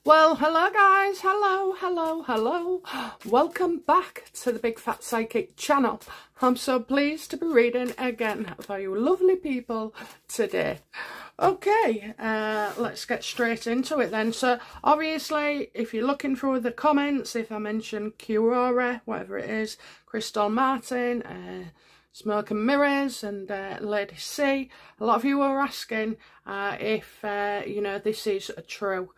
Well, hello guys, hello. Welcome back to the Big Fat Psychic channel. I'm so pleased to be reading again for you lovely people today. Okay, let's get straight into it then. So obviously, if you're looking through the comments, if I mention Curora, whatever it is, Crystal Martin, Smoke and Mirrors and Lady C, a lot of you are asking if, you know, this is true.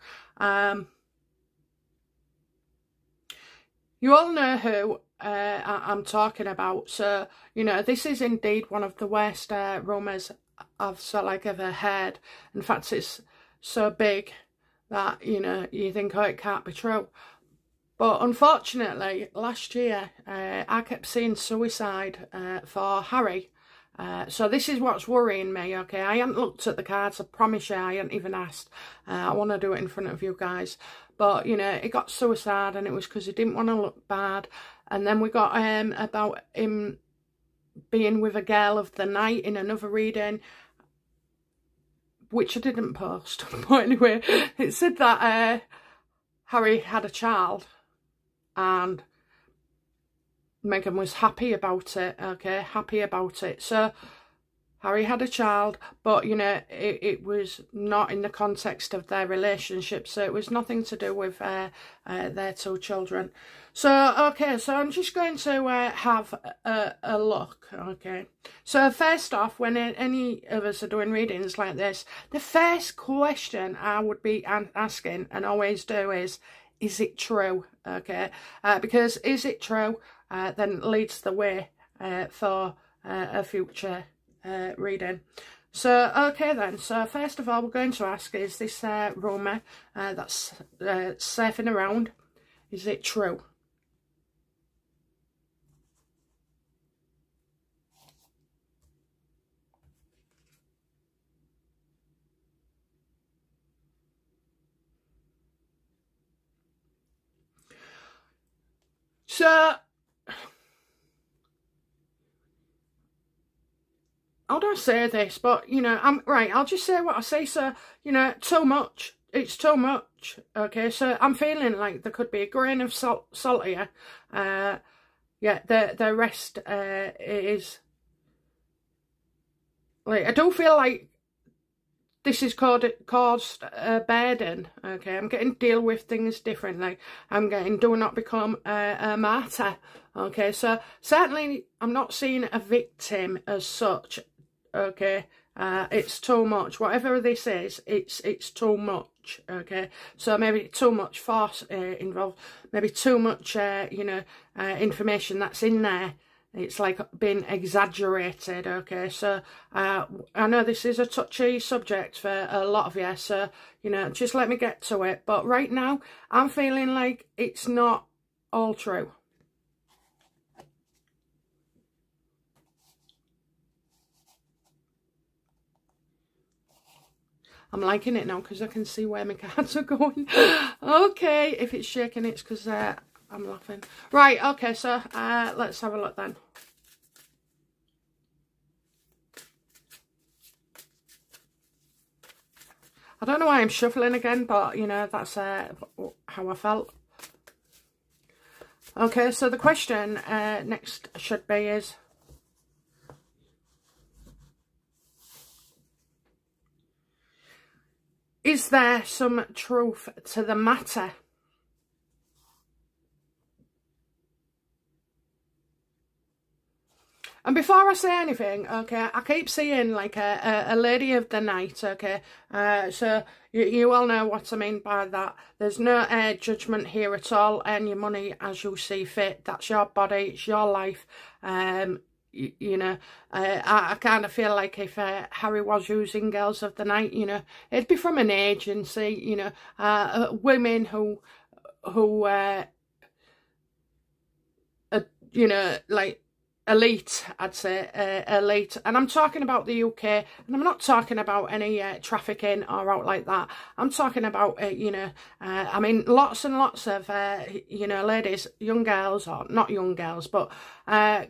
You all know who I'm talking about, so, you know, this is indeed one of the worst rumours I've ever heard. In fact, it's so big that, you know, you think, oh, it can't be true. But unfortunately, last year, I kept seeing suicide for Harry. So this is what's worrying me, okay? I hadn't looked at the cards, I promise you, I hadn't even asked. I want to do it in front of you guys. But, you know, he got suicide and it was because he didn't want to look bad. And then we got about him being with a girl of the night in another reading, which I didn't post. But anyway, it said that Harry had a child and Meghan was happy about it, okay, happy about it. So Harry had a child, but, you know, it was not in the context of their relationship, so it was nothing to do with their two children. So, okay, so I'm just going to have a look, okay. So first off, when any of us are doing readings like this, the first question I would be asking, and always do, is it true, okay? Because is it true then leads the way for a future reading. So, okay then, so first of all we're going to ask, is this rumour that's surfing around, is it true? So, how do I say this? But, you know, I'll just say what I say. So, you know, too much. It's too much. Okay, so I'm feeling like there could be a grain of salt here. Yeah, the rest is, like, I do feel like this is caused a burden, okay? I'm getting to deal with things differently. I'm getting do not become a martyr, okay? So certainly I'm not seeing a victim as such, okay? It's too much. Whatever this is, it's too much, okay? So maybe too much force involved, maybe too much, you know, information that's in there. It's like being exaggerated, okay? So I know this is a touchy subject for a lot of you, so, you know, just let me get to it. But right now, I'm feeling like it's not all true. I'm liking it now because I can see where my cards are going. Okay, if it's shaking, it's because I'm laughing. Right, okay, so let's have a look then. I don't know why I'm shuffling again, but, you know, that's how I felt. Okay, so the question next should be is there some truth to the matter? And before I say anything, okay, I keep seeing like a lady of the night, okay, so you all know what I mean by that. There's no judgment here at all. Earn your money as you see fit. That's your body, it's your life. You know, I kind of feel like if Harry was using girls of the night, you know, it'd be from an agency, you know, women who you know, like, elite, I'd say, elite. And I'm talking about the UK, and I'm not talking about any trafficking or out like that. I'm talking about, you know, I mean, lots and lots of, you know, ladies, young girls, or not young girls, but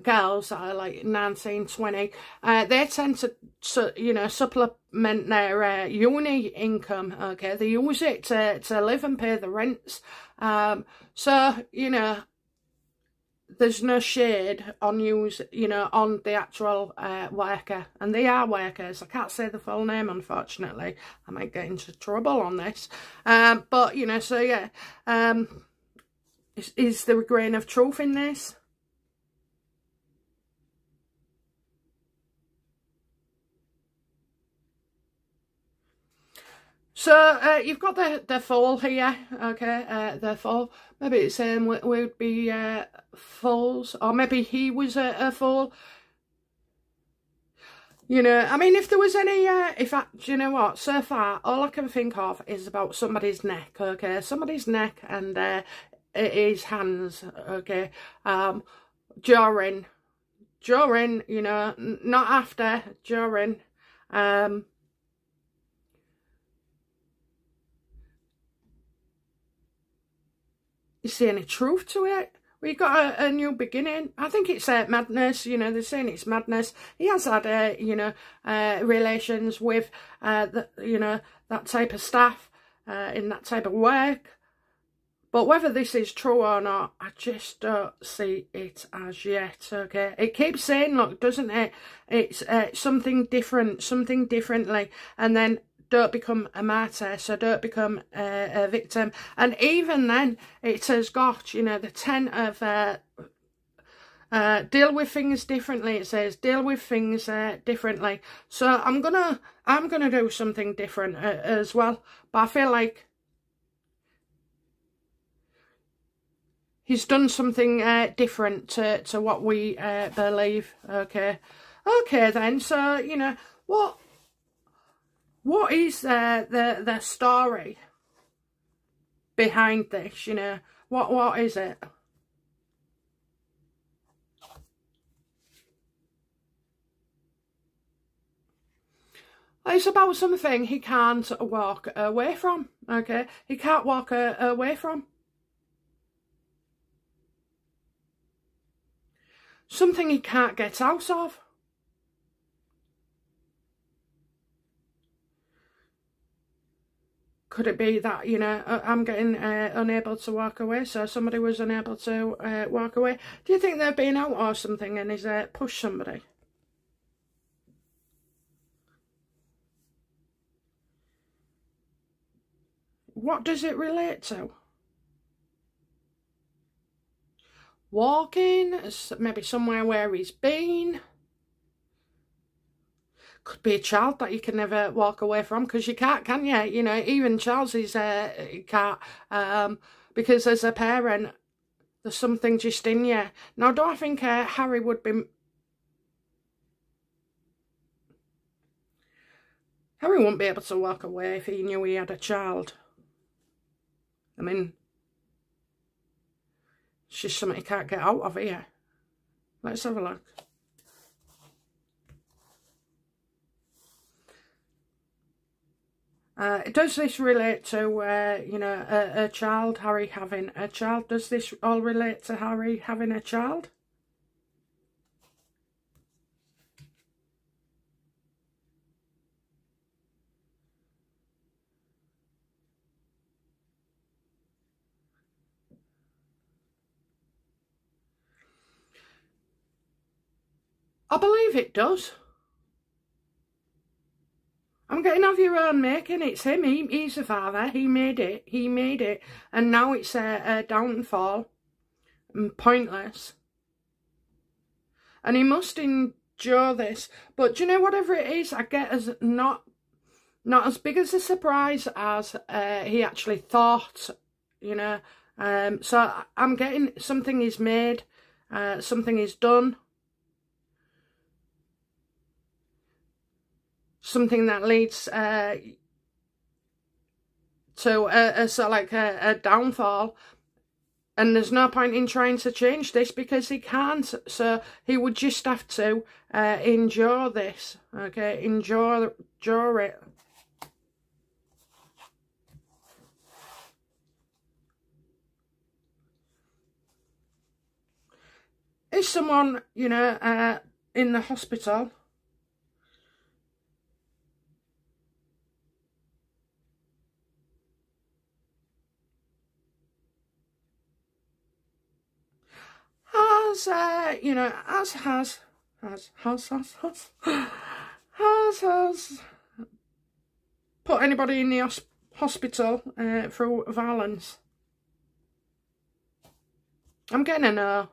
girls that are like 19, 20, they tend to, you know, supplement their uni income, okay? They use it to live and pay the rents. So, you know, there's no shade on you know, on the actual worker. And they are workers. I can't say the full name, unfortunately. I might get into trouble on this. But, you know, so yeah. Is there a grain of truth in this? So you've got the foal here, okay, the foal. Maybe it's would be foals, or maybe he was a foal. You know, I mean, if there was any, do you know what, so far, all I can think of is about somebody's neck, okay, somebody's neck and his hands, okay, during, you know, not after, during, you see any truth to it? We got a new beginning. I think it's madness, you know, they're saying it's madness. He has had, you know, relations with, you know, that type of staff, in that type of work. But whether this is true or not, I just don't see it as yet, okay? It keeps saying, look, doesn't it? It's something different, something differently. And then don't become a martyr, so don't become a victim. And even then, it has got, you know, the 10 of deal with things differently. It says deal with things differently. So I'm gonna do something different as well. But I feel like he's done something different to what we believe. Okay, then. So you know what is the story behind this? You know, what is it? It's about something he can't walk away from, okay? He can't walk away from. Something he can't get out of. Could it be that, you know, I'm getting unable to walk away, so somebody was unable to walk away? Do you think they've been out or something and he's pushed somebody? What does it relate to? Walking, maybe somewhere where he's been. Could be a child that you can never walk away from, because you can't, can you? You know, even Charles is can't, because as a parent, there's something just in you. Now, do I think Harry would be... Harry wouldn't be able to walk away if he knew he had a child. I mean, it's just something he can't get out of here. Let's have a look. Does this relate to, you know, a child, Harry having a child? Does this all relate to Harry having a child? I believe it does. I'm getting of your own making. It's him. He's the father. He made it. He made it. And now it's a downfall. And pointless. And he must endure this. But do you know, whatever it is, I get as not as big as a surprise as he actually thought, you know. So I'm getting something is made. Something is done. Something that leads to a downfall. And there's no point in trying to change this because he can't. So he would just have to endure this. Okay, endure it. Is someone, you know, in the hospital? Has, you know, has put anybody in the hospital through violence? I'm getting a no.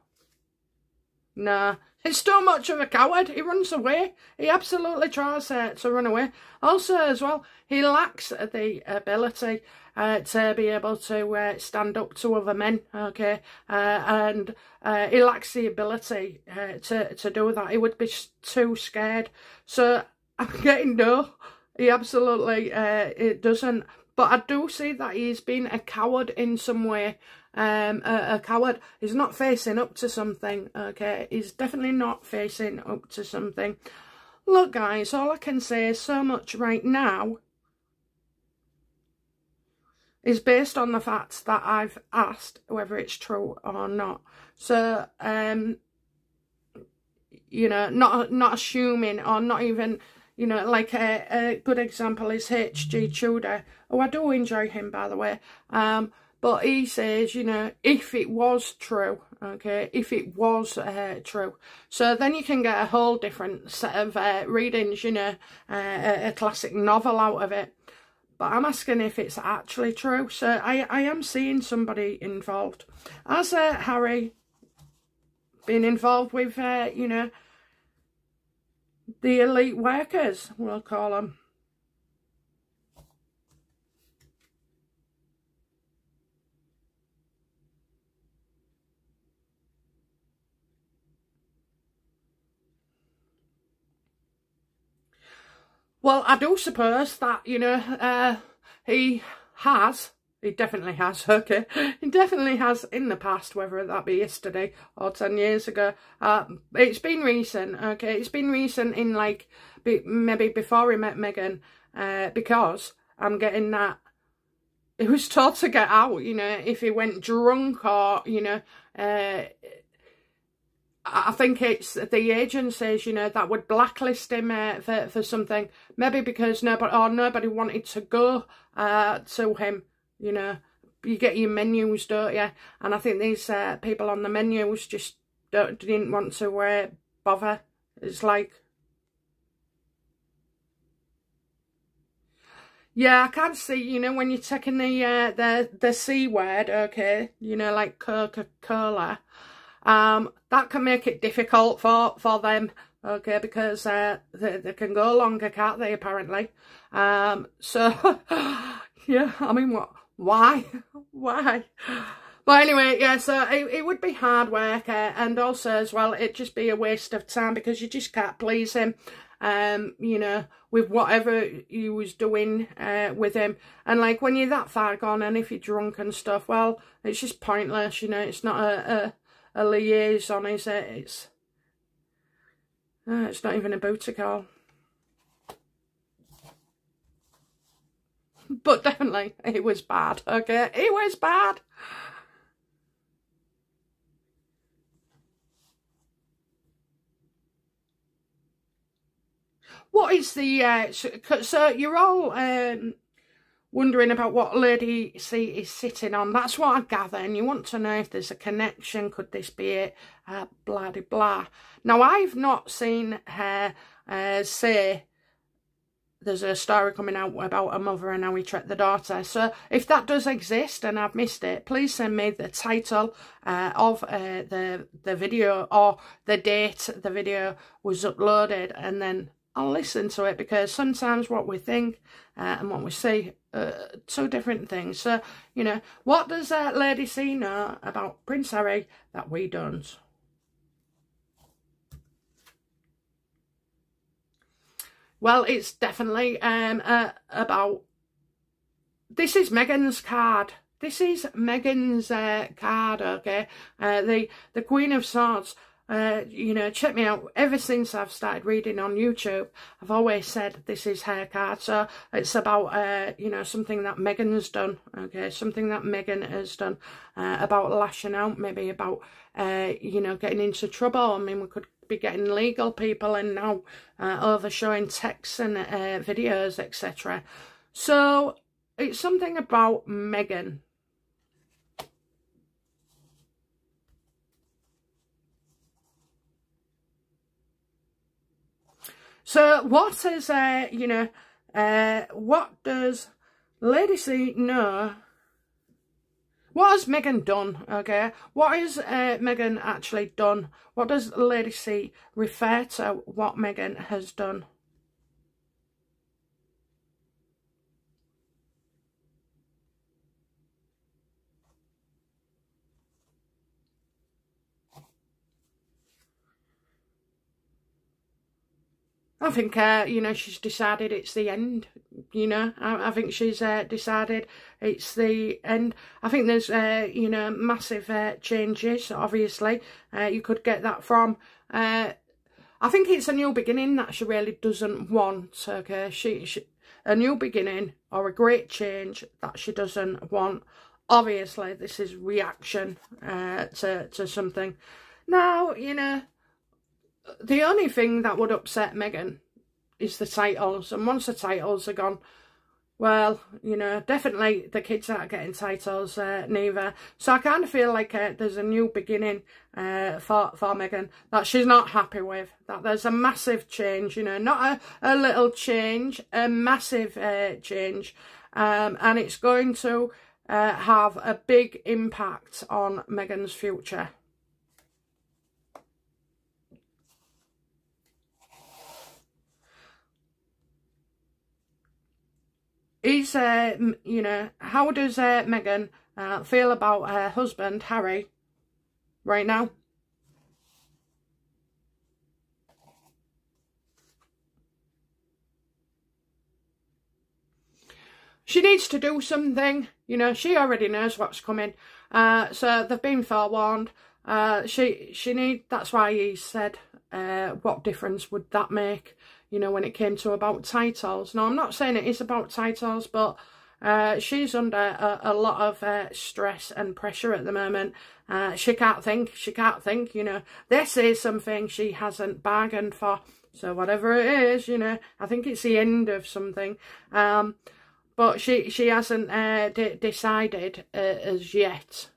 Nah, he's too much of a coward. He runs away. He absolutely tries to run away. Also, as well, he lacks the ability to be able to stand up to other men, okay? And he lacks the ability to do that. He would be too scared. So I'm getting no. He absolutely it doesn't. But I do see that he's been a coward in some way. A coward. He's not facing up to something, okay? He's definitely not facing up to something. Look, guys, all I can say is so much right now is based on the fact that I've asked whether it's true or not. So, you know, not assuming or not even, you know, like a good example is H.G. Tudor. Oh, I do enjoy him, by the way. But he says, you know, if it was true, okay, if it was true. So then you can get a whole different set of readings, you know, a classic novel out of it. But I'm asking if it's actually true. So I am seeing somebody involved. Has Harry been involved with, you know, the elite workers, we'll call them? Well, I do suppose that, you know, he definitely has, okay, he definitely has in the past, whether that be yesterday or 10 years ago. It's been recent, okay, it's been recent in, like, maybe before he met Meghan, because I'm getting that he was told to get out, you know, if he went drunk or, you know, I think it's the agent says, you know, that would blacklist him for something. Maybe because nobody wanted to go to him, you know. You get your menus, don't you? And I think these people on the menus just didn't want to bother. It's like... Yeah, I can't see, you know, when you're taking the C word, okay, you know, like Coca-Cola, that can make it difficult for them, okay, because they can go longer, can't they, apparently. So, yeah, I mean, what? Why? Why? But anyway, yeah, so it would be hard work, and also as well, it'd just be a waste of time because you just can't please him. You know, with whatever you was doing with him. And like when you're that far gone and if you're drunk and stuff, well, it's just pointless, you know. It's not a liaison, is it? It's not even a booty call. But definitely, it was bad, okay? It was bad. What is the... so you're all wondering about what Lady C is sitting on. That's what I gather. And you want to know if there's a connection. Could this be it? Blah, de blah. Now, I've not seen her say there's a story coming out about a mother and how he tricked the daughter. So if that does exist and I've missed it, please send me the title of the video or the date the video was uploaded, and then I'll listen to it, because sometimes what we think and what we see are two different things. So, you know, what does Lady C know about Prince Harry that we don't? Well, it's definitely about... This is Meghan's card. This is Meghan's card, okay? The Queen of Swords. You know, check me out. Ever since I've started reading on YouTube, I've always said this is her card. So it's about, you know, something that Meghan's done, okay? Something that Meghan has done about lashing out, maybe about, you know, getting into trouble. I mean, we could be getting legal people and now overshowing texts and videos, etc. So it's something about Meghan. So what is, you know, what does Lady C know? What has Meghan done, okay? What has Meghan actually done? What does Lady C refer to what Meghan has done? I think, you know, she's decided it's the end, you know. I think she's decided it's the end. I think there's, you know, massive changes, obviously. You could get that from. I think it's a new beginning that she really doesn't want, okay. A new beginning or a great change that she doesn't want. Obviously, this is reaction to something. Now, you know, the only thing that would upset Meghan is the titles. And once the titles are gone, well, you know, definitely the kids aren't getting titles neither. So I kind of feel like there's a new beginning for Meghan that she's not happy with. That there's a massive change, you know, not a little change, a massive change. And it's going to have a big impact on Meghan's future. Is, you know, how does Meghan feel about her husband, Harry, right now? She needs to do something, you know, she already knows what's coming. So they've been forewarned. That's why he said, what difference would that make? You know, when it came to about titles. Now, I'm not saying it is about titles, but she's under a lot of stress and pressure at the moment. She can't think, you know. This is something she hasn't bargained for. So whatever it is, you know, I think it's the end of something. But she hasn't decided as yet.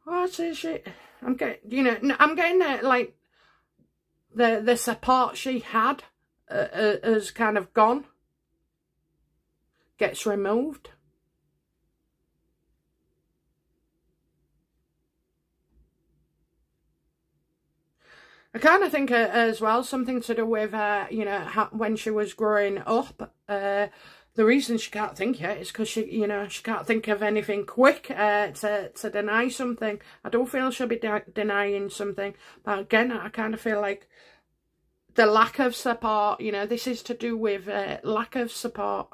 What is it? I'm getting, you know, I'm getting like the support she had has kind of gone, gets removed. I kind of think as well, something to do with, you know, when she was growing up, the reason she can't think yet is because she, you know, she can't think of anything quick to deny something. I don't feel she'll be denying something. But again, I kind of feel like the lack of support, you know, this is to do with lack of support.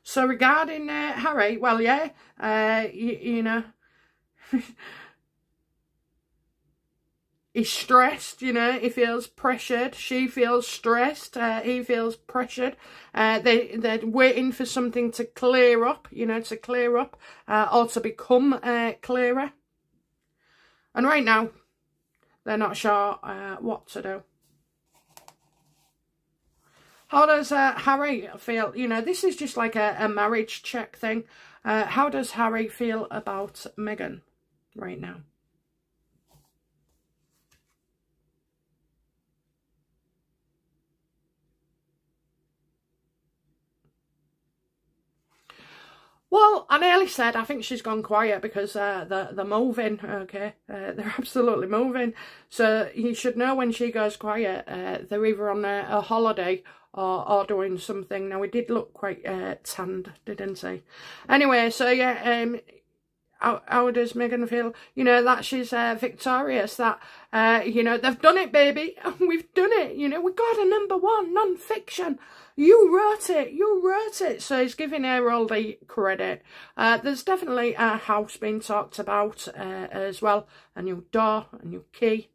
So regarding Harry, well, yeah, you know, he's stressed, you know, he feels pressured, she feels stressed, he feels pressured. They're waiting for something to clear up, you know, to clear up or to become clearer. And right now, they're not sure what to do. How does Harry feel? You know, this is just like a marriage check thing. How does Harry feel about Meghan right now? Well, I nearly said I think she's gone quiet because they're moving, okay? They're absolutely moving. So you should know when she goes quiet, they're either on a holiday or doing something. Now, he did look quite tanned, didn't he? Anyway, so yeah, how does Meghan feel? You know, that she's victorious, that, you know, they've done it, baby. We've done it. You know, we got a #1 non-fiction. You wrote it. You wrote it. So he's giving her all the credit. There's definitely a house being talked about as well. A new door, a new key.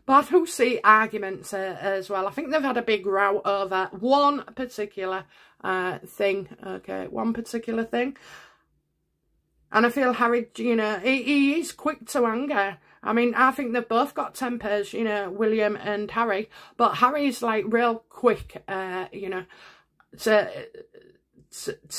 But I do see arguments as well. I think they've had a big row over one particular thing. Okay, one particular thing. And I feel Harry, you know, he is quick to anger. I mean, I think they've both got tempers, you know, William and Harry. But Harry's like real quick, you know, to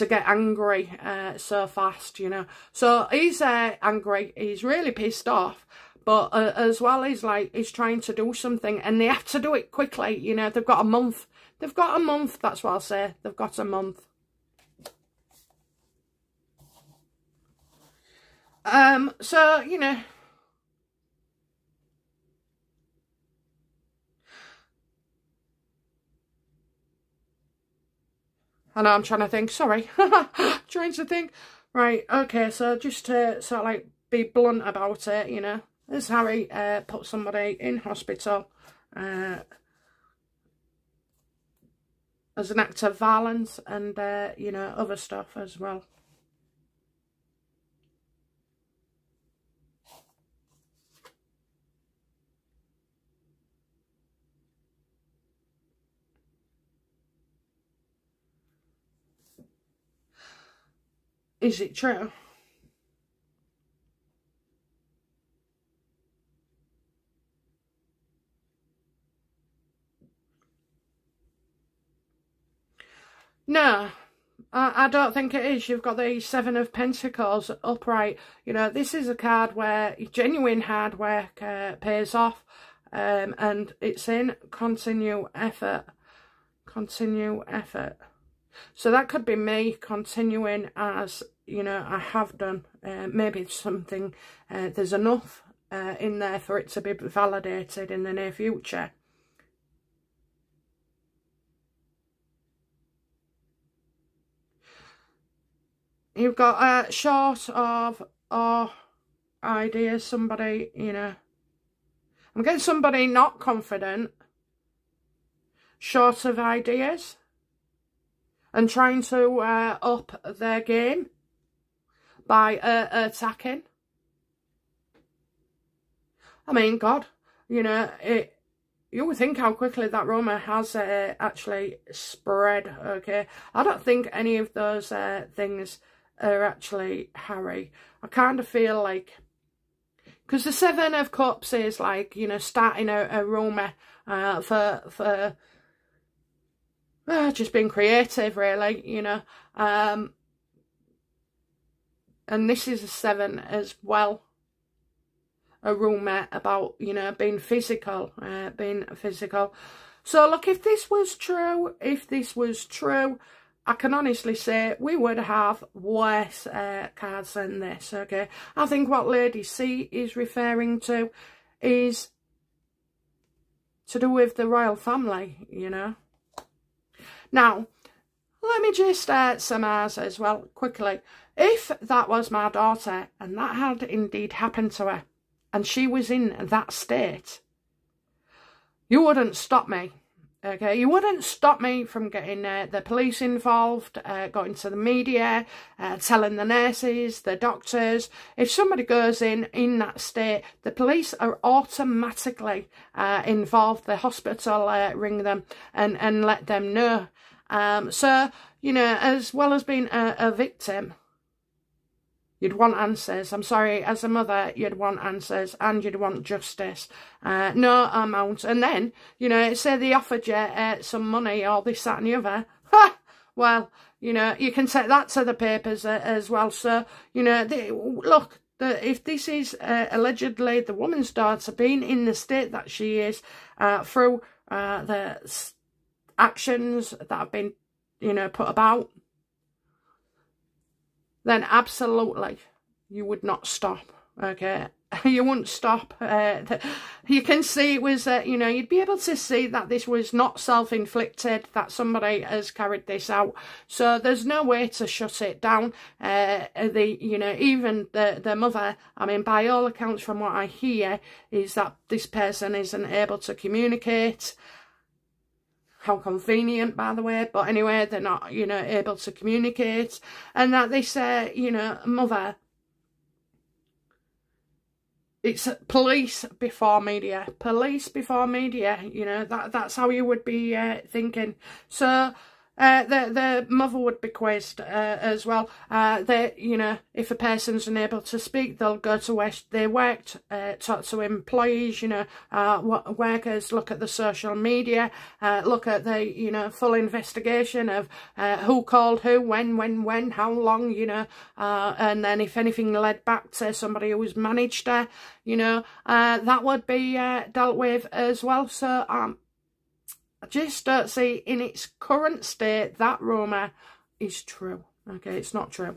get angry so fast, you know. So he's angry. He's really pissed off. But as well, he's trying to do something, and they have to do it quickly. You know, they've got a month. They've got a month. That's what I'll say. They've got a month. So, you know, I know I'm trying to think. Sorry, trying to think. Right. Okay. So just to sort of like be blunt about it, you know. As Harry put somebody in hospital as an act of violence and, you know, other stuff as well. Is it true? No, I don't think it is. You've got the 7 of Pentacles upright. You know, this is a card where genuine hard work pays off. And it's in continue effort. Continue effort. So that could be me continuing as, you know, I have done. Maybe it's something, there's enough in there for it to be validated in the near future. You've got short of ideas, somebody, you know. I'm getting somebody not confident, short of ideas, and trying to up their game by attacking. I mean, God, you know, you would think how quickly that rumour has actually spread, okay? I don't think any of those things are actually Harry. I kind of feel like, because the 7 of Cups is like, you know, starting a rumour for just being creative, really, you know. And this is a 7 as well. A rumour about, you know, being physical, So, look, if this was true, I can honestly say we would have worse cards than this, okay? I think what Lady C is referring to is to do with the royal family, you know. Now, let me just surmise as well, quickly. If that was my daughter, and that had indeed happened to her, and she was in that state, you wouldn't stop me. Okay, you wouldn't stop me from getting the police involved, going to the media, telling the nurses, the doctors. If somebody goes in that state, the police are automatically involved. The hospital ring them and let them know. So, you know, as well as being a victim, you'd want answers. I'm sorry, as a mother, you'd want answers and you'd want justice. No amount. And then, you know, say they offered you some money or this, that and the other. Ha! Well, you know, you can take that to the papers as well. So, you know, look, if this is allegedly the woman's daughter being in the state that she is through the actions that have been, you know, put about, then absolutely you would not stop, okay? you wouldn't stop. You can see it was, you know, you'd be able to see that this was not self-inflicted, that somebody has carried this out. So there's no way to shut it down. You know, even the mother, I mean, by all accounts from what I hear, is that this person isn't able to communicate. How convenient, by the way, but anyway, they're not, you know, able to communicate. And that this, you know, mother, it's police before media. Police before media, you know, that's how you would be thinking. So the mother would be quizzed as well. You know, if a person's unable to speak, they'll go to where they worked, talk to employees, you know, workers, look at the social media, look at the, you know, full investigation of who called who, when, how long, you know, and then if anything led back to somebody who was managed her, you know, that would be dealt with as well. So I just don't see in its current state that rumour is true. Okay, it's not true.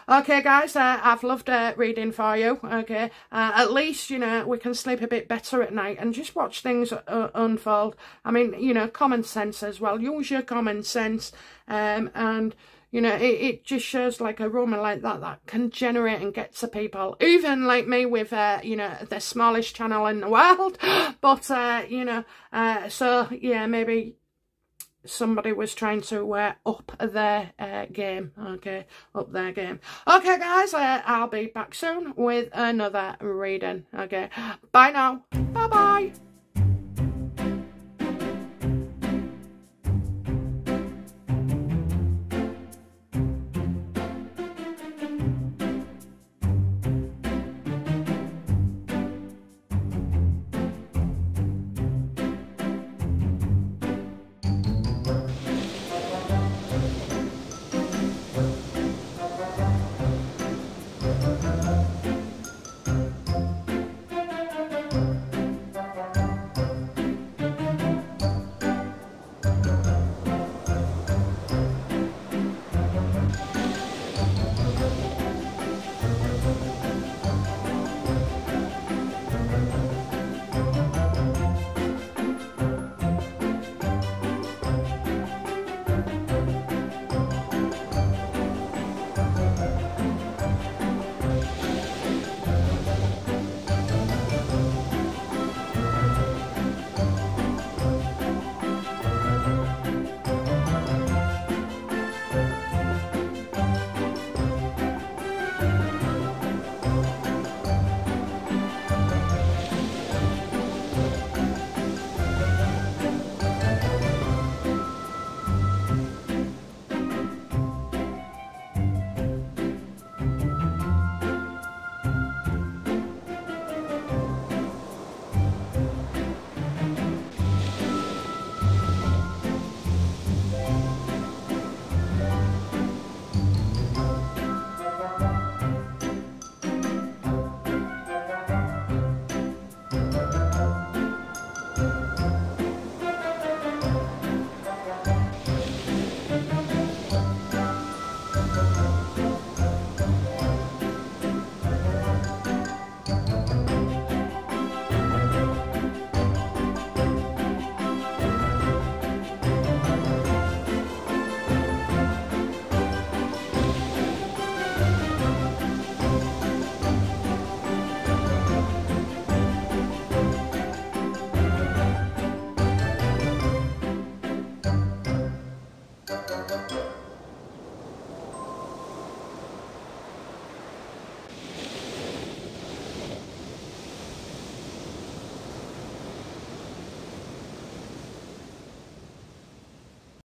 Okay, guys, I've loved reading for you. Okay, at least, you know, we can sleep a bit better at night and just watch things unfold. I mean, you know, common sense as well. Use your common sense, and you know, it just shows like a rumour like that can generate and get to people. Even like me with, you know, the smallest channel in the world. But, you know, so, yeah, maybe somebody was trying to up their game. Okay, up their game. Okay, guys, I'll be back soon with another reading. Okay, bye now. Bye-bye.